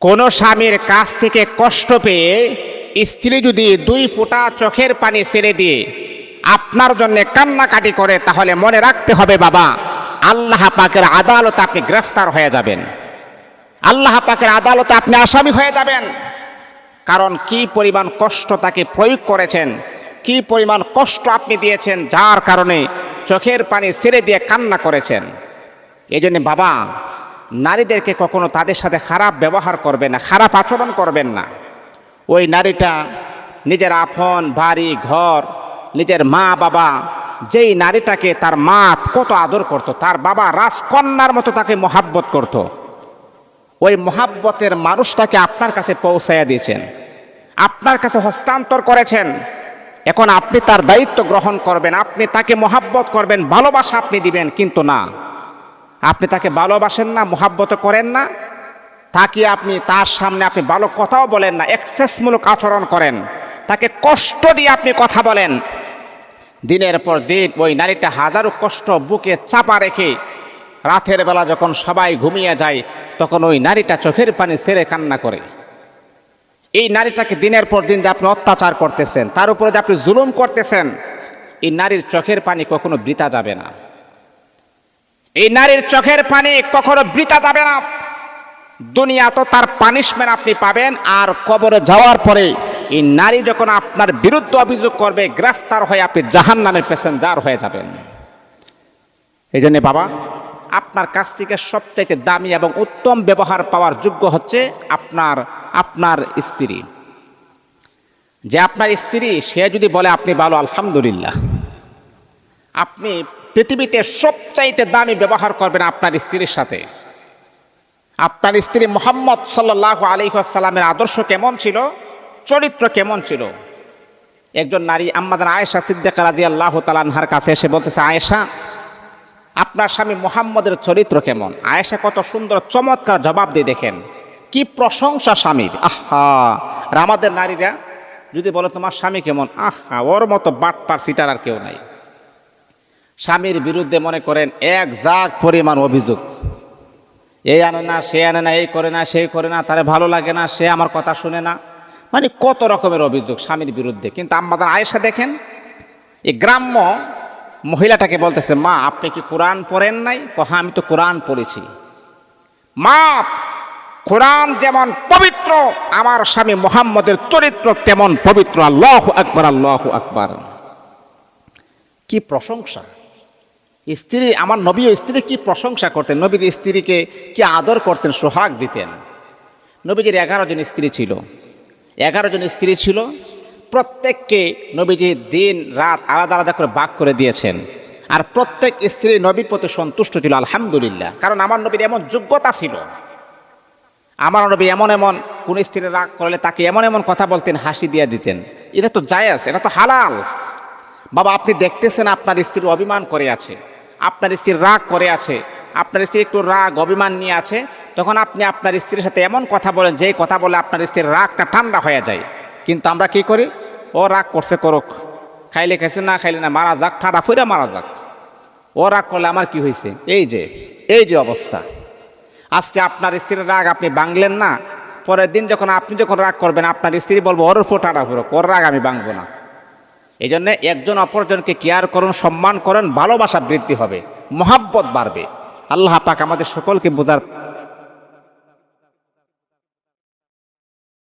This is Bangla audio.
কোনো স্বামীর কাছ থেকে কষ্ট পেয়ে স্ত্রী যদি 2 ফোঁটা চোখের পানি ছেড়ে দিয়ে আপনার জন্য কান্নাকাটি করে, তাহলে মনে রাখতে হবে বাবা, আল্লাহ পাকের আদালতে আপনি গ্রেফতার হয়ে যাবেন, আল্লাহ পাকের আদালতে আপনি আসামি হয়ে যাবেন। কারণ কি পরিমাণ কষ্ট তাকে প্রয়োগ করেছেন, কি পরিমাণ কষ্ট আপনি দিয়েছেন, যার কারণে চোখের পানি ছেড়ে দিয়ে কান্না করেছেন। এই জন্য বাবা, নারীদেরকে কখনো তাদের সাথে খারাপ ব্যবহার করবেন না, খারাপ আচরণ করবেন না। ওই নারীটা নিজের আপন বাড়ি ঘর, নিজের মা বাবা, যেই নারীটাকে তার মা কত আদর করত, তার বাবা রাজকন্যার মতো তাকে মহাব্বত করত, ওই মহাব্বতের মানুষটাকে আপনার কাছে পৌঁছাইয়া দিয়েছেন, আপনার কাছে হস্তান্তর করেছেন। এখন আপনি তার দায়িত্ব গ্রহণ করবেন, আপনি তাকে মহাব্বত করবেন, ভালোবাসা আপনি দিবেন। কিন্তু না, আপনি তাকে ভালোবাসেন না, মহাব্বত করেন না, তাকে আপনি তার সামনে আপনি ভালো কথাও বলেন না, এক্সেসমূলক আচরণ করেন, তাকে কষ্ট দিয়ে আপনি কথা বলেন। দিনের পর দিন ওই নারীটা হাজারো কষ্ট বুকে চাপা রেখে রাতের বেলা যখন সবাই ঘুমিয়ে যায়, তখন ওই নারীটা চোখের পানি ছেড়ে কান্না করে। এই নারীটাকে দিনের পর দিন যে আপনি অত্যাচার করতেছেন, তার উপরে যে আপনি জুলুম করতেছেন, এই নারীর চোখের পানি কখনো বৃথা যাবে না, এই নারীর চোখের পানি কখনো বৃথা যাবে না। দুনিয়া তো তার পানিশমেন্ট আপনি পাবেন, আর কবরে যাওয়ার পরে এই নারী যখন আপনার বিরুদ্ধে অভিযোগ করবে, গ্রেফতার হয়ে আপনি জাহান্নামের প্যাসেঞ্জার হয়ে যাবেন। এই জন্য বাবা, আপনার কাছ থেকে সবচাইতে দামি এবং উত্তম ব্যবহার পাওয়ার যোগ্য হচ্ছে আপনার স্ত্রী। যে আপনার স্ত্রী, সে যদি বলে আপনি ভালো, আলহামদুলিল্লাহ, আপনি পৃথিবীতে সবচাইতে দামি ব্যবহার করবেন আপনার স্ত্রীর সাথে। আপনার স্ত্রী মুহাম্মদ সাল্লাল্লাহু আলাইহি ওয়াসাল্লামের আদর্শ কেমন ছিল, চরিত্র কেমন ছিল। একজন নারী আম্মাদান আয়েশা সিদ্দিকা রাদিয়াল্লাহু তাআলা আনহার কাছে এসে বলতেছে, আয়েশা, আপনার স্বামী মুহাম্মদের চরিত্র কেমন? আয়েশা কত সুন্দর চমৎকার জবাব দিয়ে, দেখেন কি প্রশংসা স্বামীর। আহা, আর আমাদের নারীরা যদি বলে তোমার স্বামী কেমন, আহা, ওর মতো বাটপার সিটার আর কেউ নাই। স্বামীর বিরুদ্ধে মনে করেন এক জাগ পরিমাণ অভিযোগ, এই আনে না, সে আনে না, এই করে না, সেই করে না, তারে ভালো লাগে না, সে আমার কথা শুনে না, মানে কত রকমের অভিযোগ স্বামীর বিরুদ্ধে। কিন্তু আমাদের আয়েশা দেখেন, এই গ্রাম্য মহিলাটাকে বলতেছে, মা আপনি কি কোরআন পড়েন নাই? হ্যাঁ, আমি তো কোরআন পড়েছি। মা, কোরআন যেমন পবিত্র, আমার স্বামী মুহাম্মদের চরিত্র তেমন পবিত্র। আল্লাহু আকবার, আল্লাহু আকবার। কি প্রশংসা! স্ত্রী, আমার নবী ও স্ত্রী কি প্রশংসা করতেন, নবীর স্ত্রীকে কি আদর করতেন, সোহাগ দিতেন। নবীজির 11 জন স্ত্রী ছিল, 11 জন স্ত্রী ছিল। প্রত্যেককে নবীজি দিন রাত আলাদা আলাদা করে ভাগ করে দিয়েছেন, আর প্রত্যেক স্ত্রী নবীর প্রতি সন্তুষ্ট ছিল, আলহামদুলিল্লাহ। কারণ আমার নবীর এমন যোগ্যতা ছিল, আমার নবী এমন কোন স্ত্রী রাগ করলে তাকে এমন এমন কথা বলতেন, হাসি দিয়ে দিতেন। এটা তো জায়েজ, এটা তো হালাল। বাবা, আপনি দেখতেছেন আপনার স্ত্রী অভিমান করে আছে, আপনার স্ত্রী রাগ করে আছে, আপনার স্ত্রী একটু রাগ অভিমান নিয়ে আছে, তখন আপনি আপনার স্ত্রীর সাথে এমন কথা বলেন যে কথা বলে আপনার স্ত্রীর রাগটা ঠান্ডা হয়ে যায়। কিন্তু আমরা কি করি, ও রাগ করছে করুক, খাইলে খাইছে, না খাইলে না, মারা যাক, ঠাডা ফুইরা মারা যাক, ও রাগ করলে আমার কি হয়েছে? এই যে অবস্থা। আজকে আপনার স্ত্রীর রাগ আপনি ভাঙলেন না, পরের দিন আপনি যখন রাগ করবেন, আপনার স্ত্রী বলবো ওর উপর ঠাডা ফুরো, ওর রাগ আমি ভাঙবো না। এই জন্য একজন অপরজনকে কেয়ার করুন, সম্মান করেন, ভালোবাসা বৃদ্ধি হবে, মহাব্বত বাড়বে। আল্লাহ পাক আমাদের সকলকে বোঝার